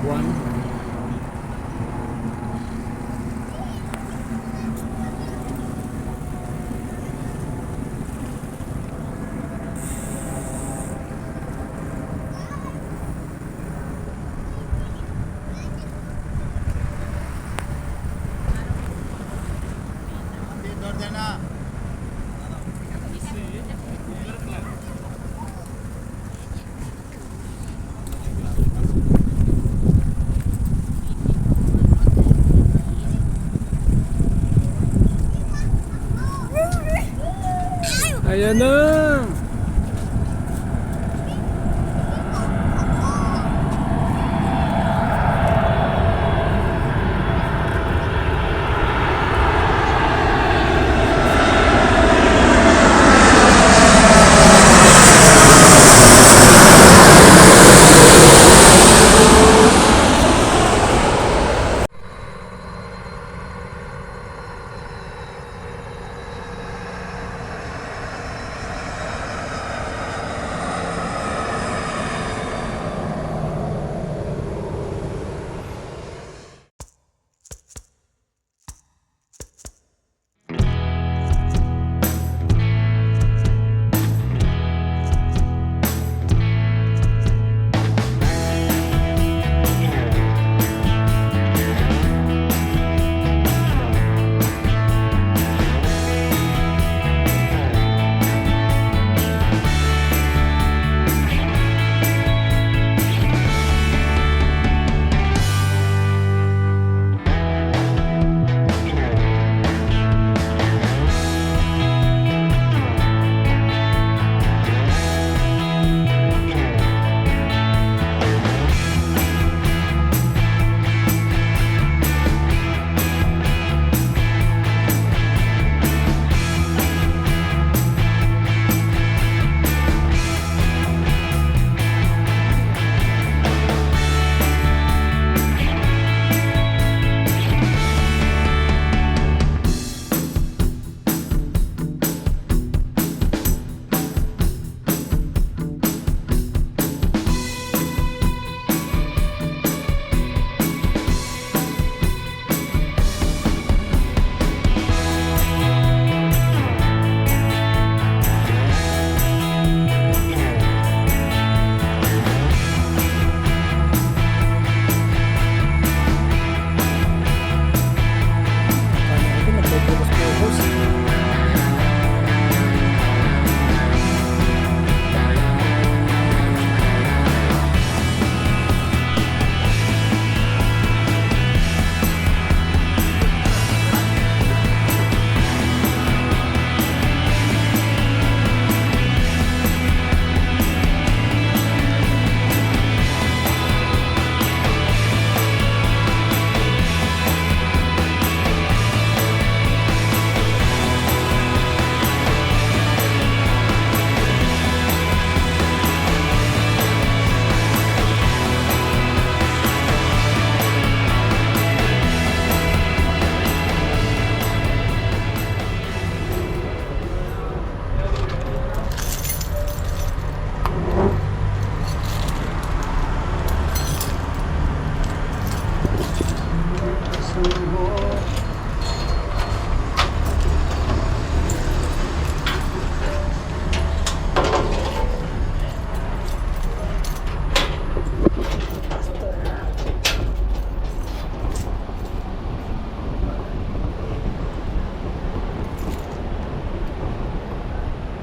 buwan. Ayan na.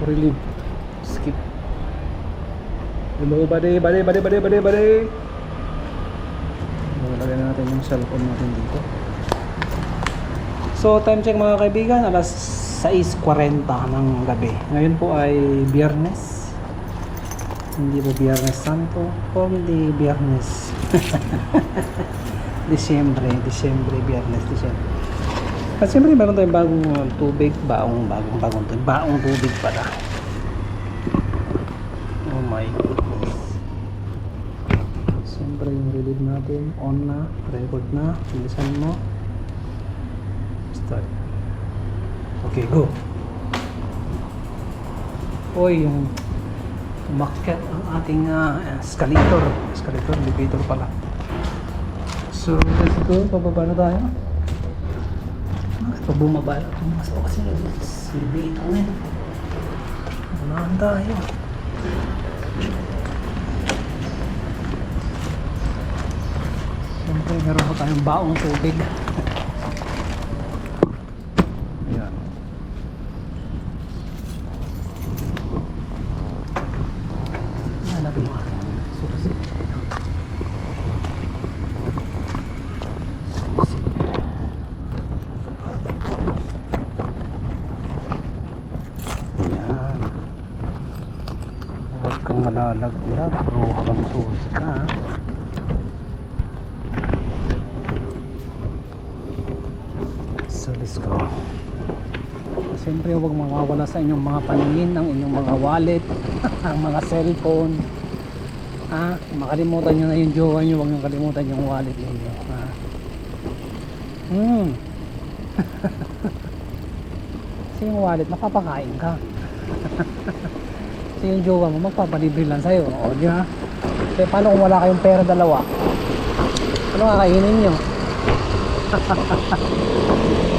Relief. Skip. Hello, buddy. Lagyan na natin yung cellphone natin dito. So, time check mga kaibigan, alas 6:40 ng gabi. Ngayon po ay Biyernes. Hindi po Biyernes Santo, kundi Biyernes. Disyembre, Biyernes, Disyembre. At siyempre meron tayong bagong tubig, bagong tubig pala. Oh my goodness. Siyempre yung relief natin, on na, record na, bilisan mo. Start. Okay, go. Oy, yung umakyat ang ating escalator, elevator pala. So, let's go. Pababa na tayo. Pag bumaba na ito mga so kasi silbito na yun. Unahan tayo. Siyempre meron pa tayong baong tubig. Ayan. Hanapin mo. Ayan. Huwag kang malalaglag. Ruha kang susi ka. So let's go. Siyempre huwag mawawala sa inyong mga paningin ang inyong mga wallet, ang mga cellphone. Makalimutan nyo na yung jowa nyo, huwag nyo kalimutan yung wallet ninyo. Kasi yung wallet mapapakain ka. Kasi yung jowa mo magpapalibre lang sa'yo. O di ba? Kaya paano kung wala kayong pera dalawa? Ano kakainin nyo?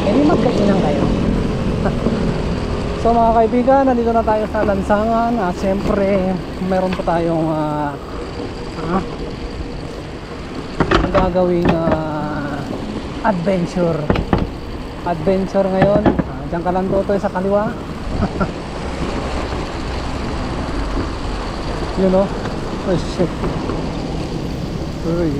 Hindi magkainan kayo. So mga kaibigan, nandito na tayo sa lansangan. Siyempre meron pa tayong gagawing adventure ngayon. Diyan ka lang Totoy sa kaliwa. You know? Oh shit. Uy.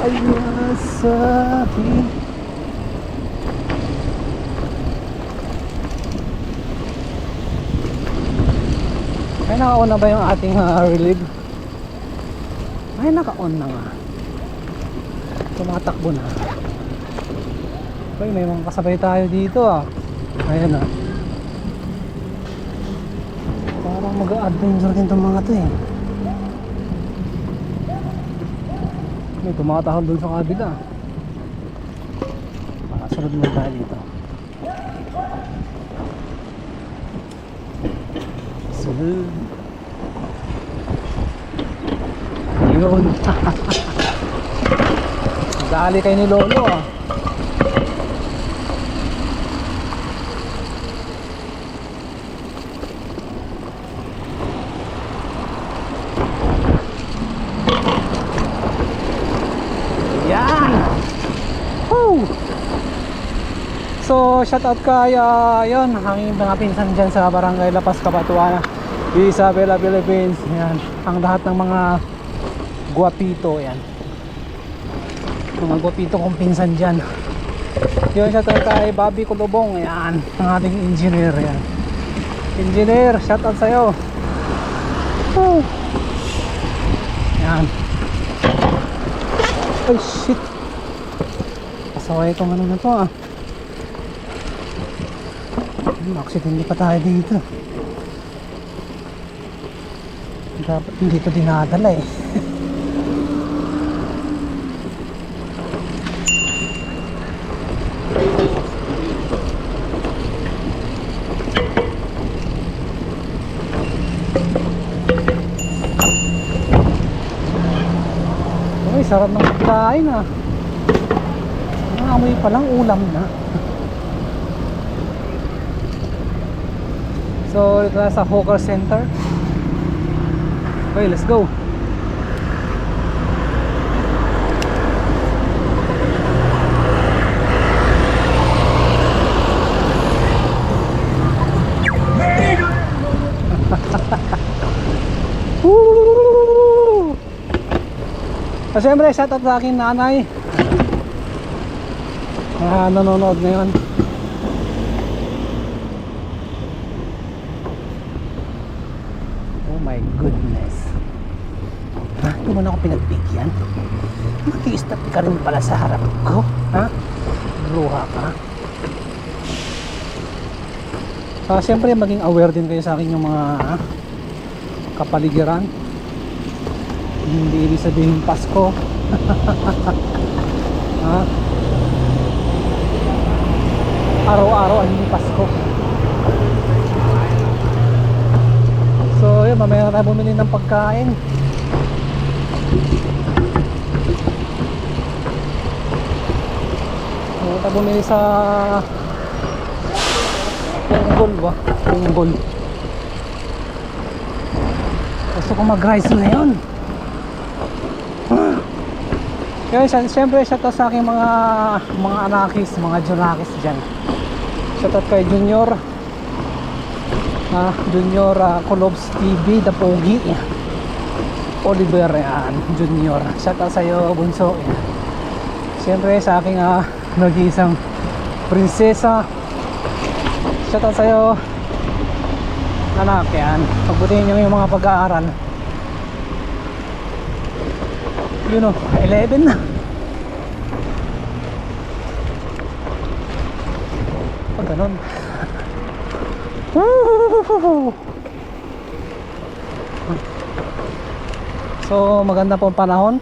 Ayasahi. Ay, naka-on na ba yung ating relief? Ay, naka-on na nga. Tumatakbo na. Ay, may mga kasabay tayo dito Ayan parang mag-adventure din itong mga to May tumatahol doon sa kabila. Sunod mo tayo dito. Sunod. Yun. Dali kayo ni Lolo So shout out kay yun, ang mga pinsan dyan sa Barangay Lapas, Cabanatuan, Isabela, Philippines. Yan, ang lahat ng mga guwapito yan. Mga guwapito kong pinsan dyan. Yun, shout out kay Bobby Kulubong. Yan, ang ating engineer yan. Engineer, shout out sa'yo. Yan. Ay shit, pasaway itong ano na to accident pa tayo dito. Dapat hindi ito dinadala Uy, sarap ng pagkain Amoy pa lang ulam na. So ito na sa Hawker Center. Okay, let's go. Woo! Siyempre, shout out sa aking nanay. Nanonood ngayon. Oh my goodness. Ito man ako pinagbigyan. Maki-stop ka rin pala sa harap ko. Luha ka. Siyempre maging aware din kayo sa akin yung mga kapaligiran. Hindi ibig sabihin Pasko. Araw-araw ang hindi Pasko. So tayo, mamaya na tayo bumili ng pagkain. Mamaya tayo bumili sa Punggol ba? Punggol. Gusto ko mag-rice ngayon. Kaya siyempre shoutout sa aking mga anakis, mga junakis dyan. Shoutout kay Junior Junior Colobs TV, The Pogi Oliver, yan, Junior. Shoutout sa iyo, Bunso, yan. Siyempre sa aking nag-iisang prinsesa, shoutout sa iyo, anak, yan. Pagbutihin nyo yung mga pag-aaral. You know, 11 na. Pag ganun. So maganda po ang panahon.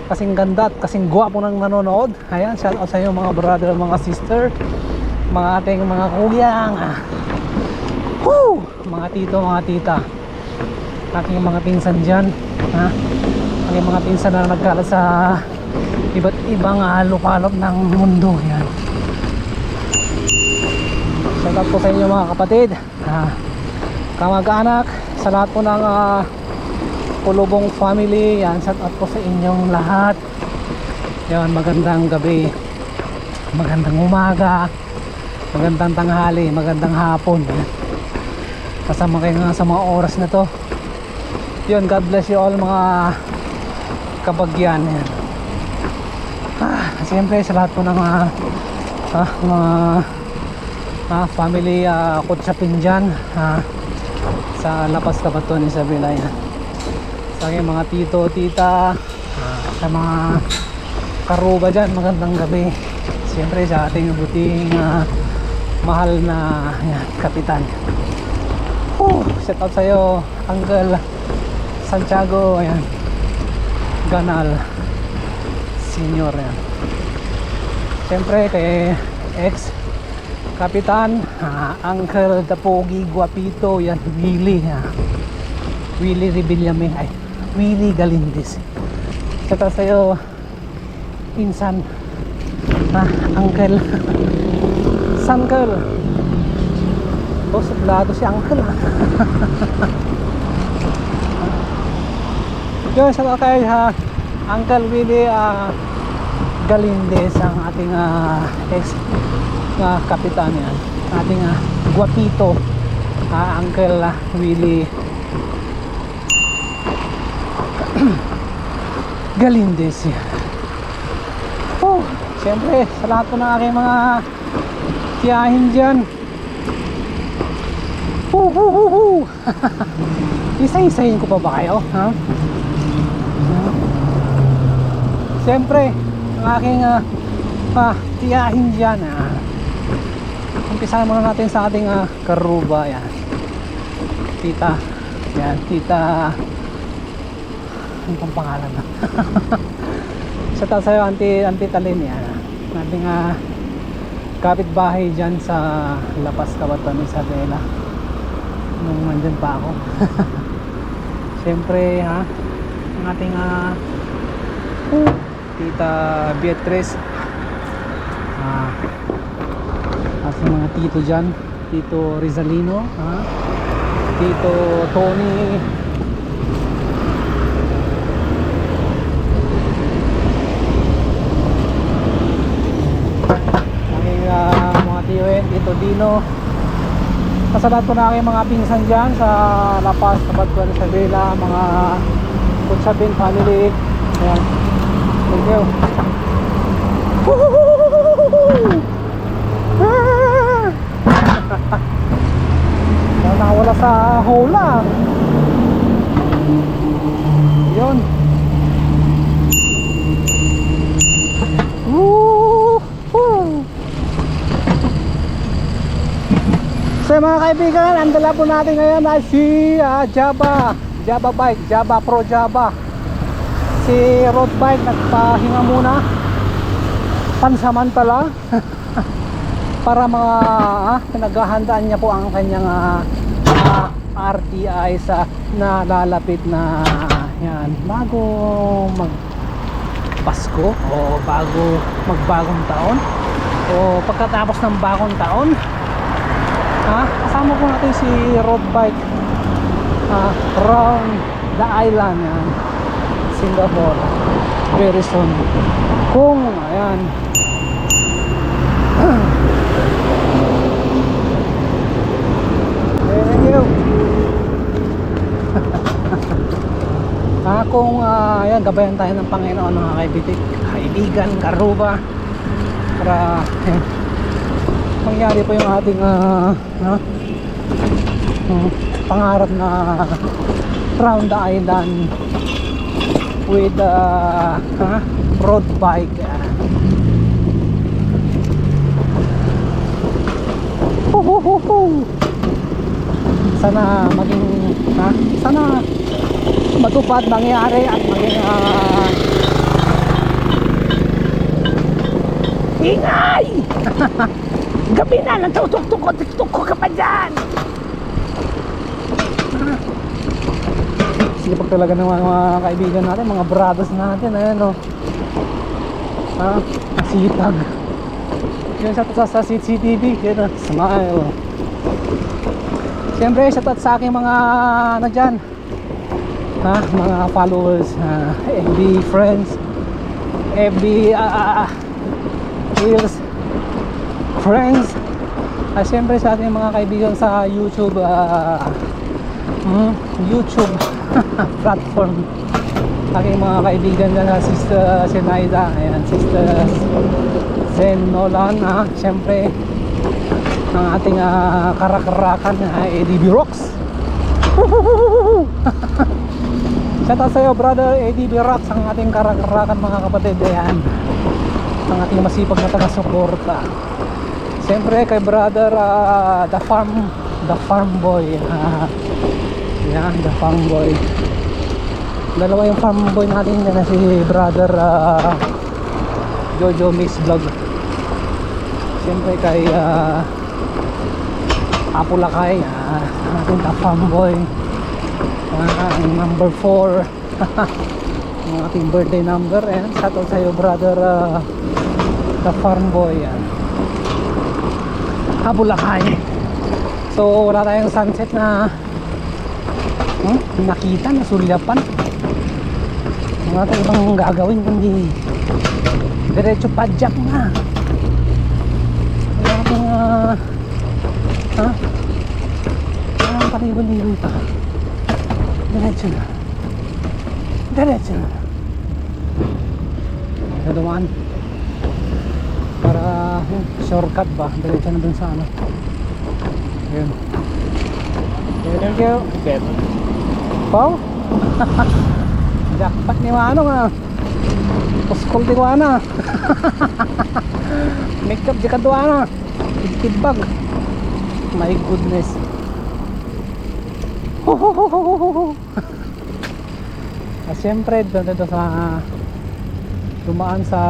Kasing ganda at kasing gwapo ng nanonood. Ayan, shout out sa inyo mga brother, mga sister, mga ating mga kuyang, mga tito, mga tita, ating mga pinsan dyan, aking mga pinsan na nagkalat sa iba't ibang lupalop ng mundo. Yan, shout out po sa inyo mga kapatid, kamag-anak, sa lahat po ng Kulubong family. Yan, shout out po sa inyong lahat. Yan, magandang gabi, magandang umaga, magandang tanghali, magandang hapon. Kasama kayo nga sa mga oras na to. Yun, God bless you all mga kabagyan. Yan. Siyempre sa lahat po ng mga family kutsapin dyan sa Lapas Kabaton, Isabela. Yan. Sa aking mga tito, tita, sa mga karuba dyan, magandang gabi. Siyempre sa ating buting mahal na kapitan. Shout out sa iyo, Uncle Santiago, ayan, Ganal Senior, ayan. Siyempre kay ex kapitan, Uncle The Pogi Guapito, yan, Willie Rebillame, ay Willie Galindez. Shout out sa iyo, insan, Uncle Sankel. Suplado si Uncle. Yun, shout out kay Uncle Willie Galindez, ang ating ex kapitan, yan, ating guapito, Uncle Willie Galindez. Siyempre sa lahat po ng aking mga tiyahin dyan, isa-isahin ko pa ba kayo? Siyempre ang aking tiyahin dyan, umpisahan muna natin sa ating karuba. Yan, tita, yan, tita, ano pang pangalan na? Shout out sa'yo, Auntie Talin, yan, ating kapitbahay dyan sa Lapas Kabaton, Isabela, nung nandyan pa ako. Siyempre ang ating tita Beatrice, ating mga tito dyan, Tito Rizalino, Tito Tony, Tito Dino, sa lahat po na aking mga pinsan dyan sa Lapas, Kabaton, Isabela, mga Kutsabin family. Ayan, thank you. Nakawala sa hula. Yun. So mga kaibigan, ang dala po natin ngayon ay si Java Bike, Java Pro Java. Si road bike nagpahinga muna pansamantala para mga pinaghahandaan niya po ang kanyang RTI sa nalalapit na yan, bago mag Pasko o bago magbagong taon o pagkatapos ng bagong taon. Kasama po natin si road bike around the island, yan, Singapore, very soon. Kung ayan thank you. Kung ayan, gabayan tayo ng Panginoon, mga kaibigan, karuba, para mangyari po yung ating pangarap na round the island with road bike. Sana maging sana matupad, mangyari at maging ingay. Gabi na, nagtutok-tuk ka pa dyan. Sipag talaga ng mga kaibigan natin, mga brothers natin. Ayan o, masipag. Yun sa CCTV, yun o, smile. Siyempre, shoutout sa aking mga dyan, mga followers, FB friends, FB Reels friends, siyempre sa ating mga kaibigan sa YouTube, YouTube platform, aking mga kaibigan na Sister Zenaida, ayan, Sister Zen Nolan, siyempre ang ating karakarakan, ADB Rocks. Shoutout sa iyo, brother ADB Rocks, ang ating karakarakan, mga kapatid, ayan, ang ating masipag na taga-suporta. Siyempre kay brother the farm boy, yan, the farm boy. Dalawa yung farm boy natin na si brother Jojo Mix Vlog. Siyempre kay Apulakay, ating the farm boy, number 4 ang ating birthday number. And shoutout sa iyo, brother the farm boy, yan, Apulakay. So wala tayong sunset na nakita, nasulyapan. Wala tayong ibang gagawin kundi diretso padjak na. Wala tayong walang paliwan-liwan pa. Diretso na, diretso na. Dadawaan para shortcut ba, diretso na dun sa ano. Ayun. Thank you. Pau? Jackpot ni Mano nga. Puskol di ko ana. Makeup di ka doa na. Tibag. My goodness. Siyempre dito sa dumaan sa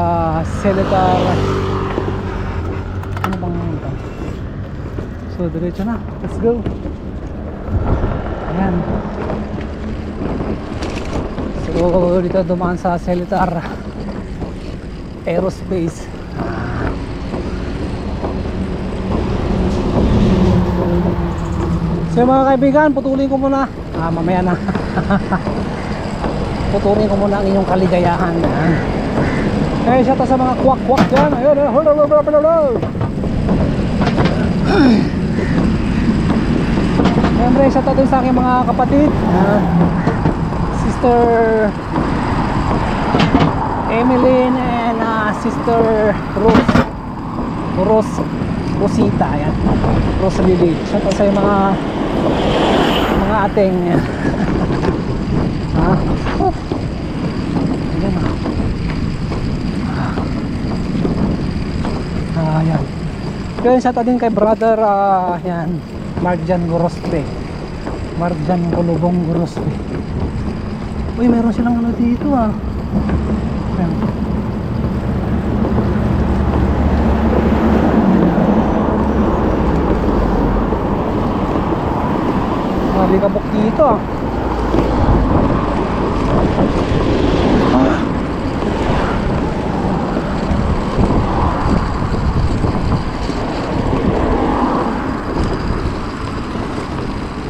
Seletar. Ano bang ito? So diretso na. Let's go. Ayan. So dito dumaan sa Seletar Aerospace. So mga kaibigan, putulin ko muna. Mamaya na. Putulin ko muna ang inyong kaligayahan. Eh, shout out sa mga kwak-kwak dyan. Ayun, siyempre, shout out din sa aking mga kapatid, Sister Emeline and Sister Rosita, yan, Rosalili. Shout out sa yung mga ating yan. Kaya shout out din kay brother yan, Marjan Gorospe, Marjan Golubong Gorospe. Uy, meron silang ano dito ayan. Alikabok dito ah.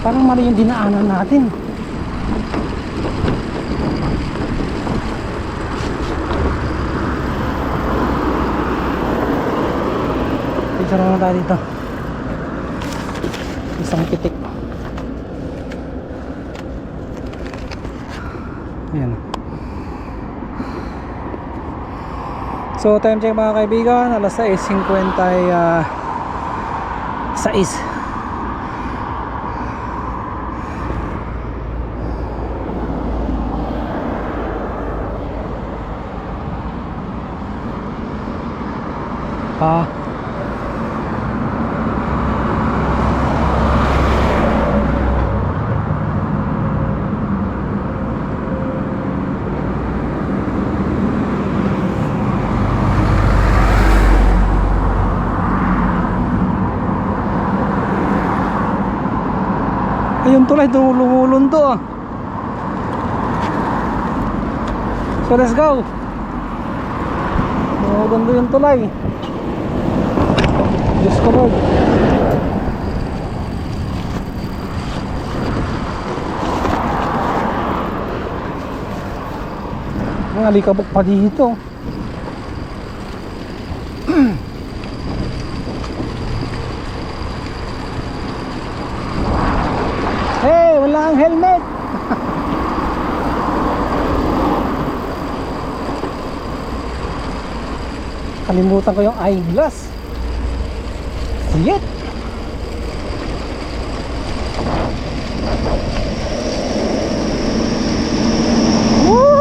Parang mali yung dinaanan natin. Picture naman tayo dito. Isang pitik. Ayan. So time check mga kaibigan, alas 6:56. Ayun tulay, lumulundo ah. So let's go. Lumulundo yung tulay. Diyos ko Lord. Ang alikabok pa dito. Hey, wala ang helmet. Kalimutan ko yung eyeglass. Shit. Woo!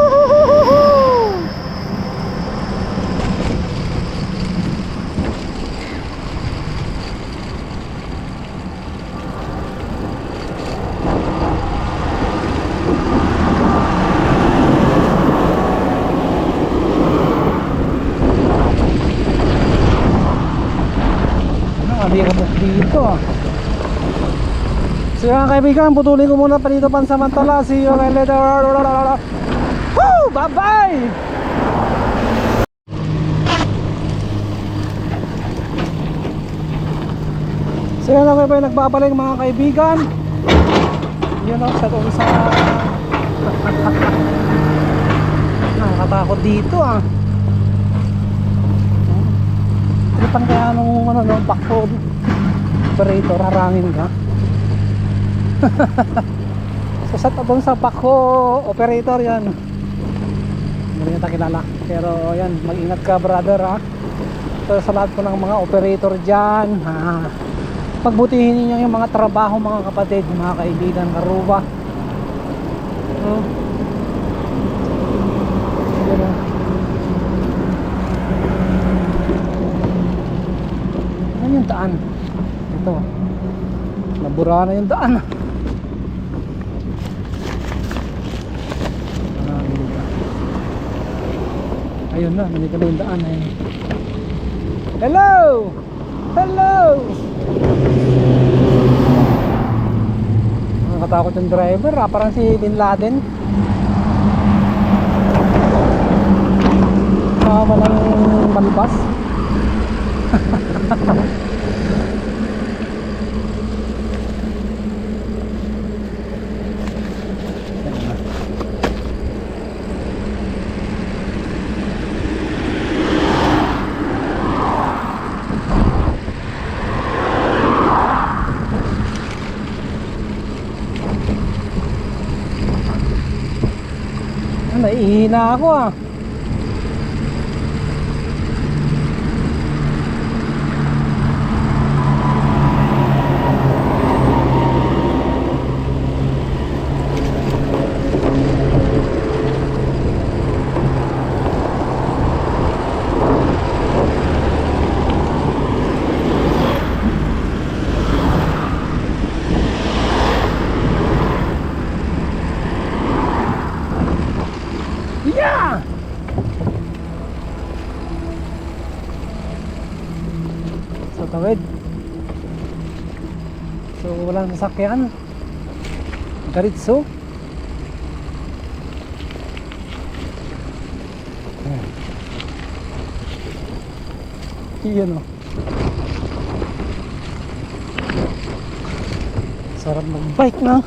Alikabok dito ah. So mga kaibigan, putulin ko muna pa dito pansamantala. See you later. Woo! Bye bye. So yan ako pa yung nagbabalik mga kaibigan. Yun ako sa doon sa nakakatakot dito ah. Tripan kaya nung ano, nung backroad operator, harangin ka. So sa doon sa backhoe operator yan. Hindi rin kita kilala. Pero yan, mag-ingat ka brother ha. So sa lahat po ng mga operator dyan ha, pagbutihin niyo yung mga trabaho mga kapatid, mga kaibigan, karuba. Ano yung daan? Ito. Nabura na yung daan. Ayun na, nandito na yung daan. Ayun. Hello! Hello! Nakatakot yung driver ha, parang si Bin Laden. Sama ng malbas. Naiihina ako ah. Yeah! Sa tawid. So walang sasakyan. Karitso. Iyan o. Sarap mag-bike na.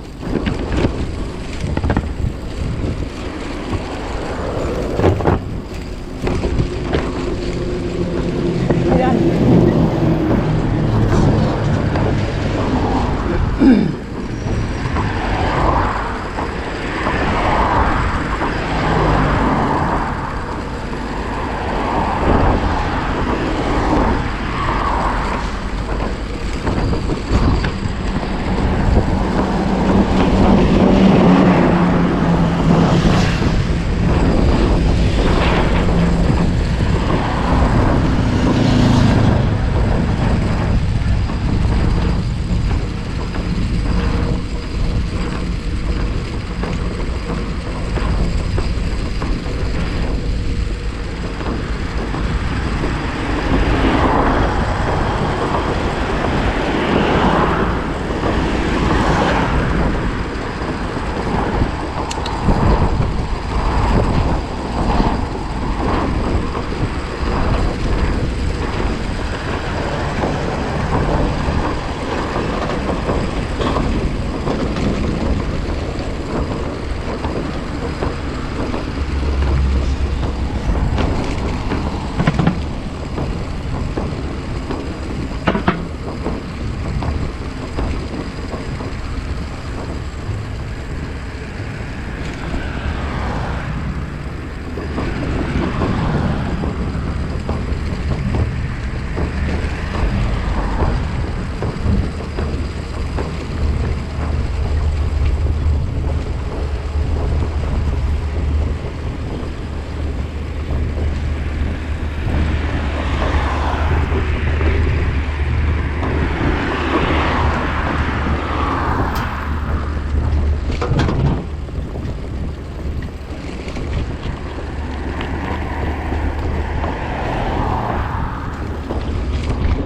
Ayan.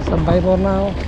Sabay po na ako.